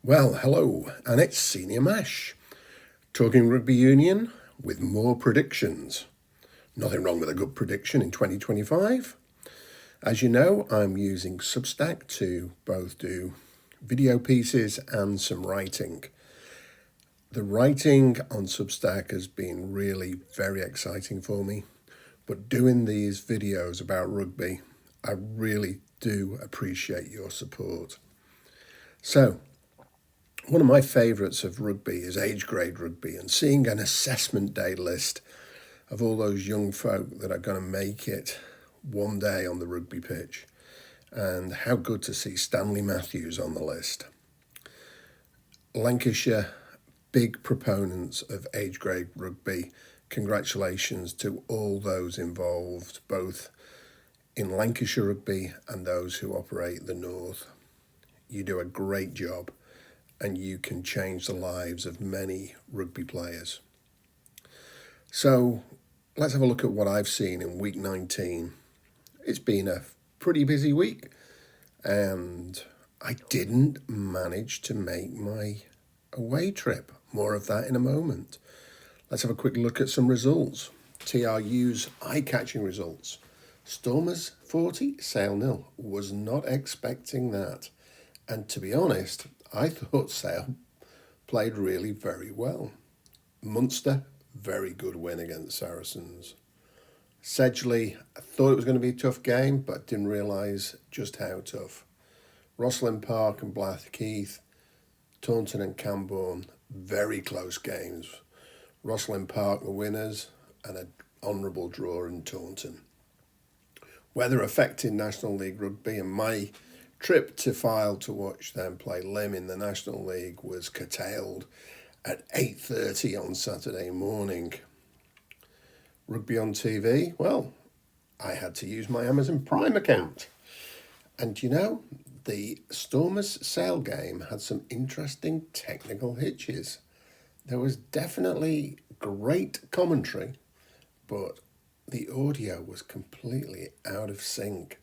Well, hello, and it's Senior Mash, talking rugby union with more predictions. Nothing wrong with a good prediction in 2025. As you know, I'm using Substack to both do video pieces and some writing. The writing on Substack has been really very exciting for me, but doing these videos about rugby, I really do appreciate your support. So, one of my favourites of rugby is age grade rugby, and seeing an assessment day list of all those young folk that are going to make it one day on the rugby pitch. And how good to see Stanley Matthews on the list. Lancashire, big proponents of age grade rugby. Congratulations to all those involved, both in Lancashire rugby and those who operate the North. You do a great job, and you can change the lives of many rugby players. So let's have a look at what I've seen in week 19. It's been a pretty busy week, and I didn't manage to make my away trip. More of that in a moment. Let's have a quick look at some results. TRU's eye-catching results. Stormers 40, Sale 0. Was not expecting that. And to be honest, I thought Sale played really very well. Munster, very good win against Saracens. Sedgley, I thought it was going to be a tough game, but didn't realise just how tough. Rosslyn Park and Blackheath, Taunton and Camborne, very close games. Rosslyn Park the winners and an honourable draw in Taunton. Weather affecting National League Rugby, and my trip to Fyle to watch them play Lymm in the National League was curtailed at 8:30 on Saturday morning. Rugby on TV, well, I had to use my Amazon Prime account. And you know, the Stormers Sale game had some interesting technical hitches. There was definitely great commentary, but the audio was completely out of sync,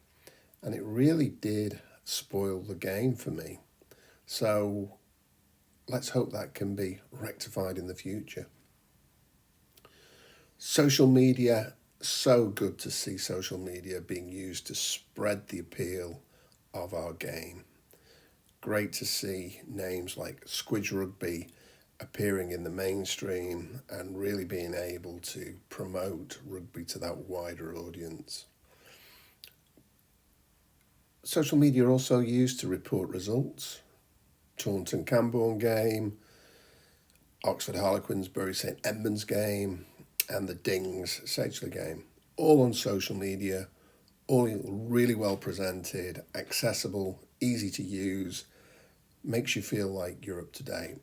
and it really did spoil the game for me. So let's hope that can be rectified in the future. Social media, so good to see social media being used to spread the appeal of our game. Great to see names like Squidge Rugby appearing in the mainstream and really being able to promote rugby to that wider audience. Social media are also used to report results. Taunton Camborne game, Oxford Harlequins Bury St Edmunds game, and the Dings Sedgley game. All on social media, all really well presented, accessible, easy to use, makes you feel like you're up to date.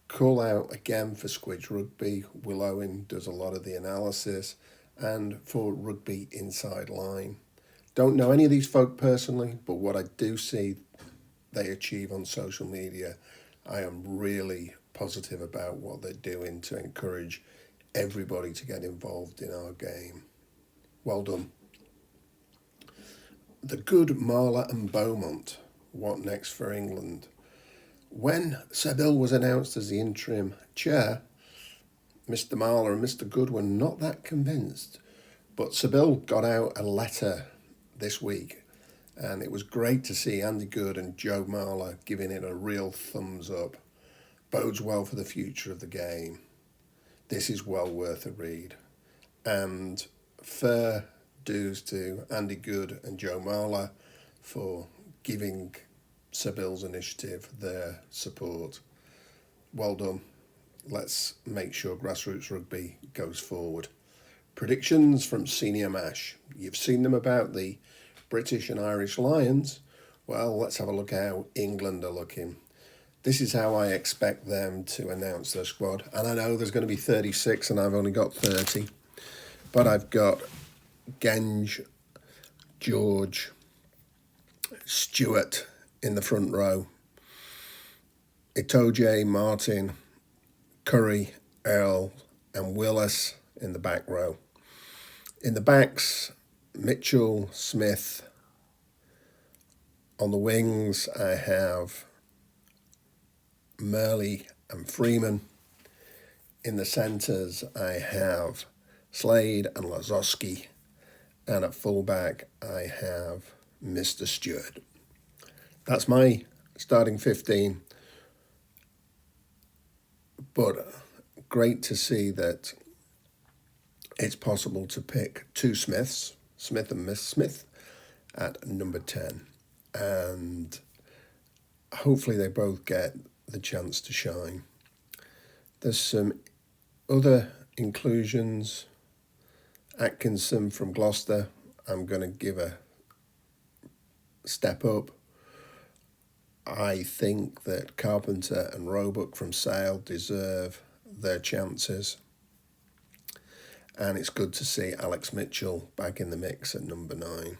Call out again for Squidge Rugby. Will Owen does a lot of the analysis, and for Rugby Inside Line. Don't know any of these folk personally, but what I do see they achieve on social media, I am really positive about what they're doing to encourage everybody to get involved in our game. Well done. The good Marler and Beaumont. What next for England? When Seville was announced as the interim chair, Mr. Marler and Mr. Good were not that convinced. But Seville got out a letter this week, and it was great to see Andy Good and Joe Marler giving it a real thumbs up. Bodes well for the future of the game. This is well worth a read. And fair dues to Andy Good and Joe Marler for giving Seville's initiative their support. Well done. Let's make sure grassroots rugby goes forward. Predictions from Senior Mash. You've seen them about the British and Irish Lions. Well, let's have a look at how England are looking. This is how I expect them to announce their squad. And I know there's going to be 36 and I've only got 30. But I've got Genge, George, Stewart in the front row, Itoje, Martin, Curry, Earl and Willis in the back row. In the backs, Mitchell, Smith. On the wings, I have Murley and Freeman. In the centres, I have Slade and Lazowski. And at fullback, I have Mr. Stewart. That's my starting 15. But great to see that it's possible to pick two Smiths, Smith and Miss Smith, at number 10. And hopefully they both get the chance to shine. There's some other inclusions. Atkinson from Gloucester, I'm going to give a step up. I think that Carpenter and Roebuck from Sale deserve their chances. And it's good to see Alex Mitchell back in the mix at number 9.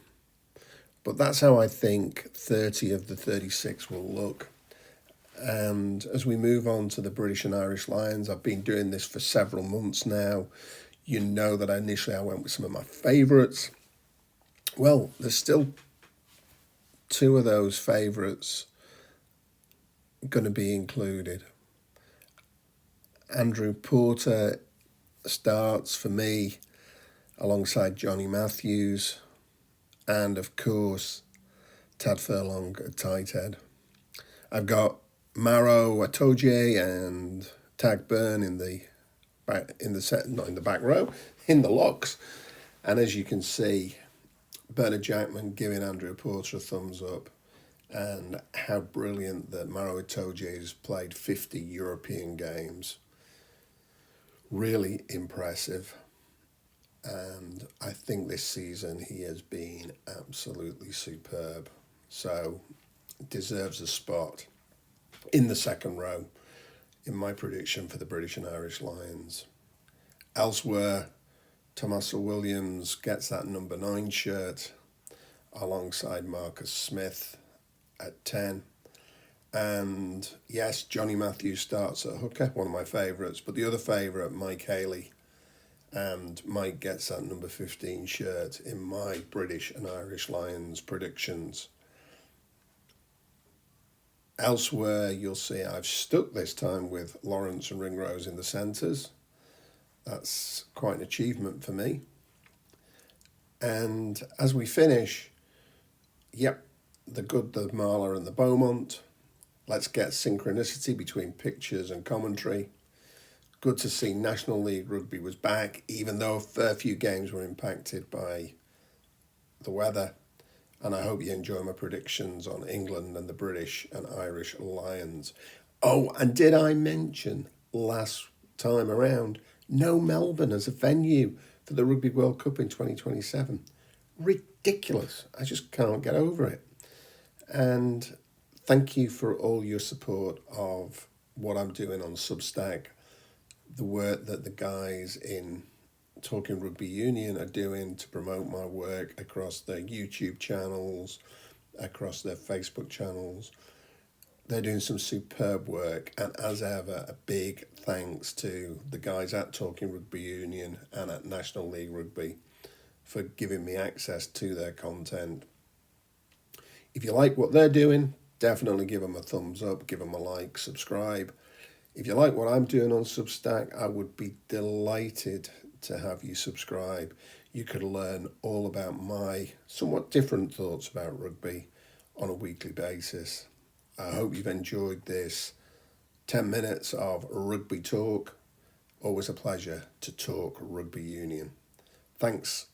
But that's how I think 30 of the 36 will look. And as we move on to the British and Irish Lions, I've been doing this for several months now. You know that initially I went with some of my favourites. Well, there's still 2 of those favourites going to be included. Andrew Porter starts for me alongside Johnny Matthews, and of course Tad Furlong at tight head. I've got Maro Atoje and Tag Byrne in the back row, in the locks. And as you can see, Bernard Jackman giving Andrew Porter a thumbs up, and how brilliant that Maro Atoje has played 50 European games. Really impressive. And I think this season he has been absolutely superb. So deserves a spot in the second row in my prediction for the British and Irish Lions. Elsewhere, Tomasa Williams gets that number 9 shirt alongside Marcus Smith at 10. And yes, Johnny Matthews starts at hooker, one of my favourites, but the other favourite, Mike Haley, and Mike gets that number 15 shirt in my British and Irish Lions predictions. Elsewhere, you'll see I've stuck this time with Lawrence and Ringrose in the centres. That's quite an achievement for me. And as we finish, the good, the Marler and the Beaumont. Let's get synchronicity between pictures and commentary. Good to see National League Rugby was back, even though a fair few games were impacted by the weather. And I hope you enjoy my predictions on England and the British and Irish Lions. Oh, and did I mention last time around, no Melbourne as a venue for the Rugby World Cup in 2027. Ridiculous. I just can't get over it. And thank you for all your support of what I'm doing on Substack, the work that the guys in Talking Rugby Union are doing to promote my work across their YouTube channels, across their Facebook channels. They're doing some superb work, and as ever, a big thanks to the guys at Talking Rugby Union and at National League Rugby for giving me access to their content. If you like what they're doing, definitely give them a thumbs up, give them a like, subscribe. If you like what I'm doing on Substack, I would be delighted to have you subscribe. You could learn all about my somewhat different thoughts about rugby on a weekly basis. I hope you've enjoyed this 10 minutes of rugby talk. Always a pleasure to talk rugby union. Thanks